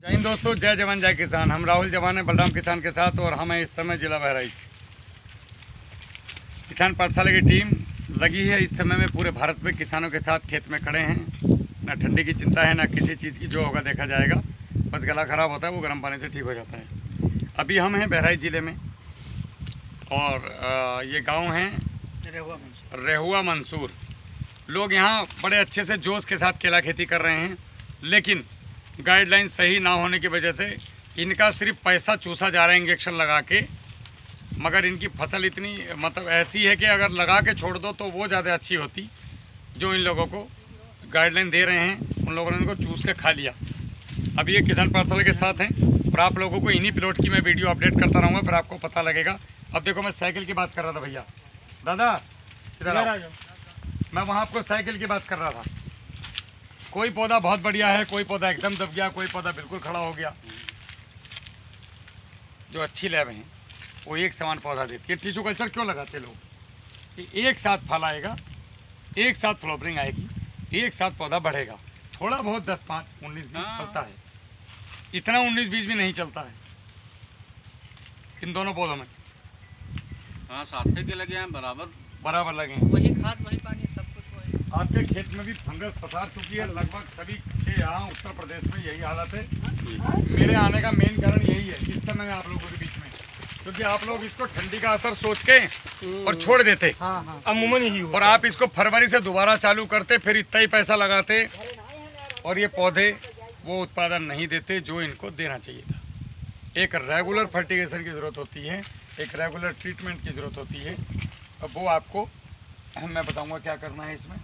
जय हिंद दोस्तों, जय जवान जय किसान। हम राहुल जवान हैं बलराम किसान के साथ और हम हैं इस समय जिला बहराइच। किसान पाठशाला की टीम लगी है इस समय में पूरे भारत में किसानों के साथ खेत में खड़े हैं। ना ठंडी की चिंता है ना किसी चीज़ की, जो होगा देखा जाएगा। बस गला ख़राब होता है वो गर्म पानी से ठीक हो जाता है। अभी हम हैं बहराइच ज़िले में और ये गाँव हैं रेहुआ मंसूर। लोग यहाँ बड़े अच्छे से जोश के साथ केला खेती कर रहे हैं, लेकिन गाइडलाइन सही ना होने की वजह से इनका सिर्फ पैसा चूसा जा रहा है इंजेक्शन लगा के। मगर इनकी फसल इतनी ऐसी है कि अगर लगा के छोड़ दो तो वो ज़्यादा अच्छी होती। जो इन लोगों को गाइडलाइन दे रहे हैं उन लोगों ने इनको चूस के खा लिया। अब ये किसान पाठशाला के साथ हैं और आप लोगों को इन्हीं प्लॉट की मैं वीडियो अपडेट करता रहूँगा, फिर आपको पता लगेगा। अब देखो, मैं साइकिल की बात कर रहा था भैया, दादा इधर आओ। मैं वहाँ आपको साइकिल की बात कर रहा था। कोई पौधा बहुत बढ़िया है, कोई पौधा एकदम दब गया, कोई पौधा बिल्कुल खड़ा हो गया। जो अच्छी लैब हैं वो एक समान पौधा देती है। टिश्यू कल्चर क्यों लगाते लोग कि एक साथ फल आएगा, एक साथ फ्लावरिंग आएगी, एक साथ पौधा बढ़ेगा। थोड़ा बहुत 10, 5, 19, 20 चलता है, इतना 19, 20 भी नहीं चलता है इन दोनों पौधों में। हाँ, साथे के लगे हैं, बराबर लगे हैं। वही खाद वही पानी सब कुछ वही। आपके खेत में भी फंगस पसार चुकी है। लगभग सभी के यहाँ उत्तर प्रदेश में यही हालत है। मेरे आने का मेन कारण यही है इस समय में आप लोगों के बीच में, क्योंकि आप लोग इसको ठंडी का असर सोच के और छोड़ देते अमूमन ही, और आप इसको फरवरी से दोबारा चालू करते, फिर इतना ही पैसा लगाते और ये पौधे वो उत्पादन नहीं देते जो इनको देना चाहिए था। एक रेगुलर फर्टिगेशन की ज़रूरत होती है, एक रेगुलर ट्रीटमेंट की ज़रूरत होती है। अब वो आपको मैं बताऊंगा क्या करना है इसमें।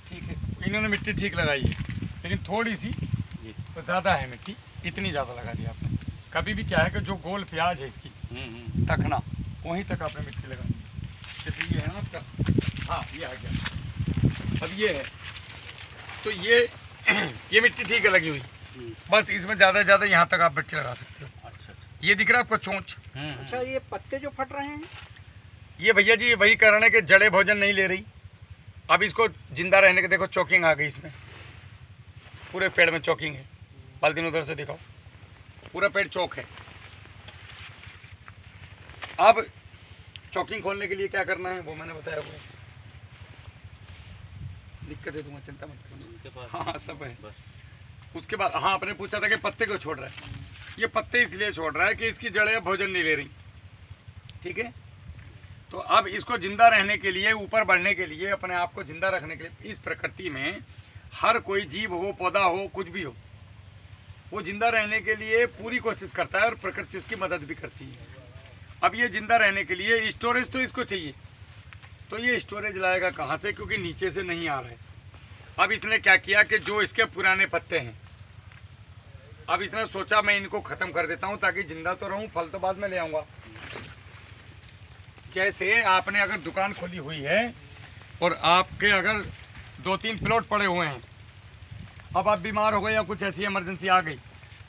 ठीक है, इन्होंने मिट्टी ठीक लगाई है, लेकिन थोड़ी सी तो ज़्यादा है मिट्टी, इतनी ज़्यादा लगा दी आपने। कभी भी क्या है कि जो गोल प्याज है इसकी तखना, वहीं तक आपने मिट्टी लगानी है। जैसे ये है ना आपका, हाँ ये आ गया। अब ये है तो ये मिट्टी ठीक है लगी हुई, बस इसमें ज़्यादा से ज़्यादा यहाँ तक आप मिट्टी लगा सकते हो। अच्छा, ये दिख रहा है आपको चोंच। अच्छा, ये पत्ते जो फट रहे हैं ये भैया जी वही कारण है कि जड़े भोजन नहीं ले रही। अब इसको जिंदा रहने के, देखो चौकिंग आ गई इसमें, पूरे पेड़ में चौकिंग है। बाल्टी उधर से दिखाओ, पूरा पेड़ चौक है। अब चौकिंग खोलने के लिए क्या करना है वो मैंने बताया, वो लिख कर दे दूंगा, चिंता मत करो। हाँ सब है। उसके बाद हाँ, आपने पूछा था कि पत्ते क्यों छोड़ रहा है। ये पत्ते इसलिए छोड़ रहा है कि इसकी जड़ें भोजन नहीं ले रही। ठीक है, तो अब इसको जिंदा रहने के लिए, ऊपर बढ़ने के लिए, अपने आप को जिंदा रखने के लिए, इस प्रकृति में हर कोई जीव हो, पौधा हो, कुछ भी हो, वो जिंदा रहने के लिए पूरी कोशिश करता है और प्रकृति उसकी मदद भी करती है। अब ये जिंदा रहने के लिए स्टोरेज तो इसको चाहिए, तो ये स्टोरेज लाएगा कहाँ से, क्योंकि नीचे से नहीं आ रहा है। अब इसने क्या किया कि जो इसके पुराने पत्ते हैं, अब इसने सोचा मैं इनको ख़त्म कर देता हूँ ताकि जिंदा तो रहूँ, फल तो बाद में ले आऊँगा। जैसे आपने अगर दुकान खोली हुई है और आपके अगर 2-3 प्लॉट पड़े हुए हैं, अब आप बीमार हो गए या कुछ ऐसी इमरजेंसी आ गई,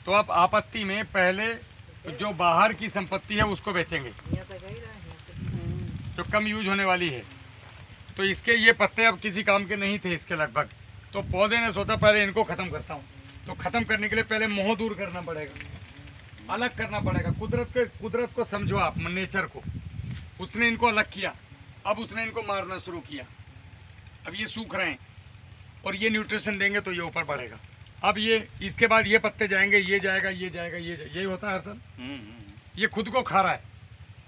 तो आप आपत्ति में पहले जो बाहर की संपत्ति है उसको बेचेंगे जो कम यूज होने वाली है। तो इसके ये पत्ते अब किसी काम के नहीं थे इसके लगभग, तो पौधे ने सोचा पहले इनको ख़त्म करता हूँ। तो ख़त्म करने के लिए पहले मोह दूर करना पड़ेगा, अलग करना पड़ेगा। कुदरत को समझो आप, नेचर को। उसने इनको अलग किया, अब उसने इनको मारना शुरू किया। अब ये सूख रहे हैं और ये न्यूट्रिशन देंगे तो ये ऊपर बढ़ेगा। अब ये इसके बाद ये पत्ते जाएंगे, ये जाएगा, ये जाएगा, ये यही होता है हर साल। ये खुद को खा रहा है,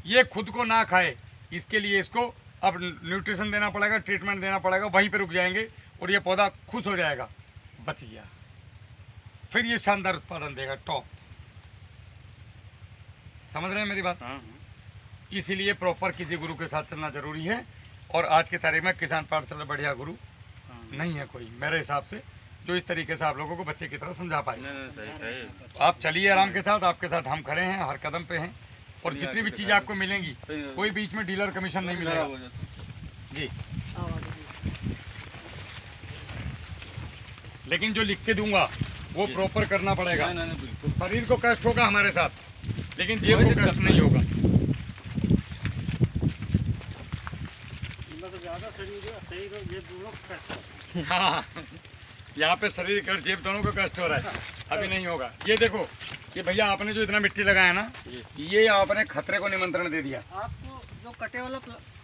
ये खुद को ना खाए इसके लिए इसको अब न्यूट्रिशन देना पड़ेगा, ट्रीटमेंट देना पड़ेगा। वहीं पे रुक जाएंगे और ये पौधा खुश हो जाएगा, बच गया। फिर ये शानदार उत्पादन देगा, टॉप। समझ रहे हैं मेरी बात? इसीलिए प्रॉपर किसी गुरु के साथ चलना जरूरी है। और आज की तारीख में किसान पाठशाला बढ़िया गुरु नहीं है कोई मेरे हिसाब से, जो इस तरीके से आप लोगों को बच्चे की तरह समझा पाए। तो आप चलिए आराम के साथ, आपके साथ हम खड़े हैं, हर कदम पे हैं। और जितनी भी चीज़ आपको मिलेंगी, कोई बीच में डीलर कमीशन नहीं मिलेगा जी। लेकिन जो लिख के दूंगा वो प्रॉपर करना पड़ेगा। शरीर को कष्ट होगा हमारे साथ, लेकिन जेब को कष्ट नहीं होगा। हाँ, यहाँ पे शरीर और जेब दोनों को कष्ट हो रहा है, अभी नहीं होगा। ये देखो, ये भैया आपने जो इतना मिट्टी लगाया ना, ये आपने खतरे को निमंत्रण दे दिया। आपको जो कटे वाला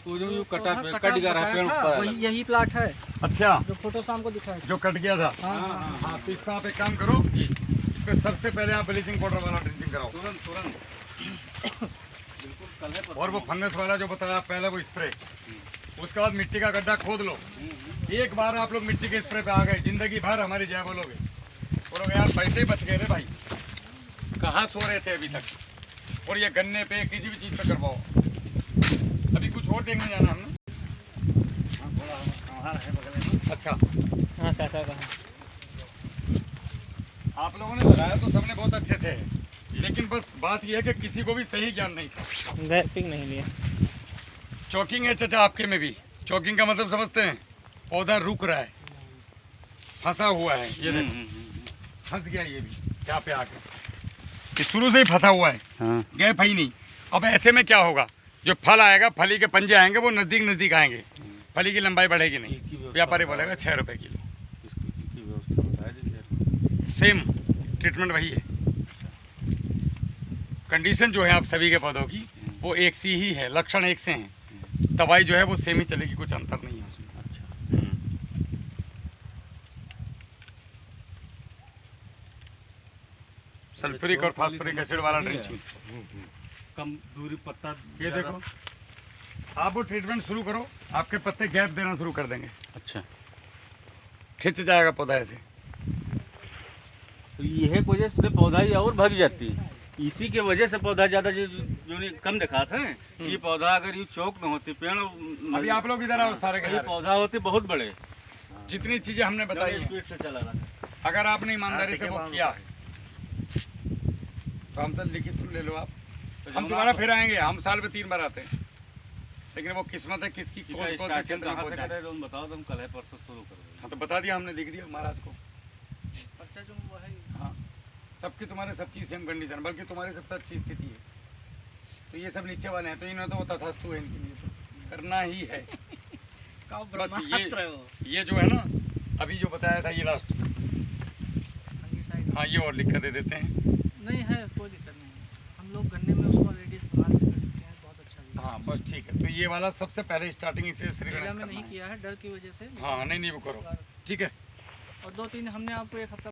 वो जो कटा पौधा कट गया बताया पेड़ था, ऊपर वही यही प्लाट है अच्छा, जो फोटो शाम को दिखाया जो कट गया था। हाँ हाँ हाँ, तो इसका आप एक काम करो, इस पे सबसे पहले आप ब्लीचिंग पाउडर वाला ड्रिंचिंग कराओ, तुरंत बिल्कुल कल है और वो फंगस वाला जो बताया पहले वो स्प्रे। उसके बाद मिट्टी का गड्ढा खोद लो। एक बार आप लोग मिट्टी के स्प्रे पे आ गए, जिंदगी भर हमारी जय बोलोगे, बोलोगे यार पैसे ही बच गए रे भाई, कहाँ सो रहे थे अभी तक। और ये गन्ने पे किसी भी चीज़ पे करवाओ। अभी कुछ और देखने जाना हमने। अच्छा, हाँ चाचा का आप लोगों ने बताया तो सबने बहुत अच्छे से है, लेकिन बस बात यह है कि किसी को भी सही ज्ञान नहीं था। पिक नहीं लिया। चौकिंग है चाचा आपके में भी। चौकिंग का मतलब समझते हैं, पौधा रुक रहा है, फंसा हुआ है। ये देखो फंस गया ये भी यहाँ पे आके, ये शुरू से ही फंसा हुआ है, हाँ गैप ही नहीं। अब ऐसे में क्या होगा, जो फल आएगा, फली के पंजे आएंगे, वो नज़दीक नज़दीक आएंगे, फली की लंबाई बढ़ेगी नहीं। व्यापारी बोलेगा 6 रुपये किलो। इसकी व्यवस्था बता दीजिए। सेम ट्रीटमेंट वही है। कंडीशन जो है आप सभी के पौधों की वो एक सी ही है, लक्षण एक से हैं, दवाई जो है वो सेम ही चलेगी, कुछ अंतर नहीं है उसमें। अच्छा सल्फ्यूरिक और फास्फोरिक एसिड वाला ड्रिंचिंग। कम दूरी पत्ता ये देखो, आप वो ट्रीटमेंट शुरू करो, आपके पत्ते गैप देना शुरू कर देंगे, अच्छा। खिंच जाएगा पौधा ऐसे। तो यह वजह से पौधा ही और भग जाती है, इसी के वजह से पौधा ज़्यादा जो नहीं कम दिखाता है। ये पौधा अगर ये चौक न होती, पेड़ अभी आप लोग इधर आओ सारे के ये सारे। पौधा होते बहुत बड़े, जितनी चीजें हमने बताई हैं, स्पीड से चला रहा है। अगर आपने ईमानदारी से वो किया तो हमसे लिखित ले लो आप। हम दोबारा फिर आएंगे, हम साल में 3 बार आते हैं, लेकिन वो किस्मत है किसकी कौन कौन से क्षेत्र में पहुंच जाए। तुम बताओ, तुम कल है परसों शुरू कर देंगे। हाँ तो बता दिया हमने, लिख दिया महाराज को। पर्चा जो वो है हाँ, सबकी तुम्हारे सबकी सेम कंडीशन, बल्कि तुम्हारी सबसे अच्छी स्थिति है। तो ये सब नीचे वाले हैं, तो इन्होंने तो तथास्तु है, इनके लिए तो करना ही है। बस ये जो है ना, अभी जो बताया था ये लास्ट, हाँ ये और लिख कर दे देते हैं। नहीं है, कोई दिक्कत नहीं है। हम लोग गन्ने में उसको ऑलरेडी इस्तेमाल कर चुके हैं, बहुत अच्छा। हाँ बस ठीक है, तो ये वाला सबसे पहले स्टार्टिंग इसे पहले में नहीं किया है, डर की वजह से। हाँ नहीं वो करो, ठीक है। और 2-3 हमने आपको एक हफ्ता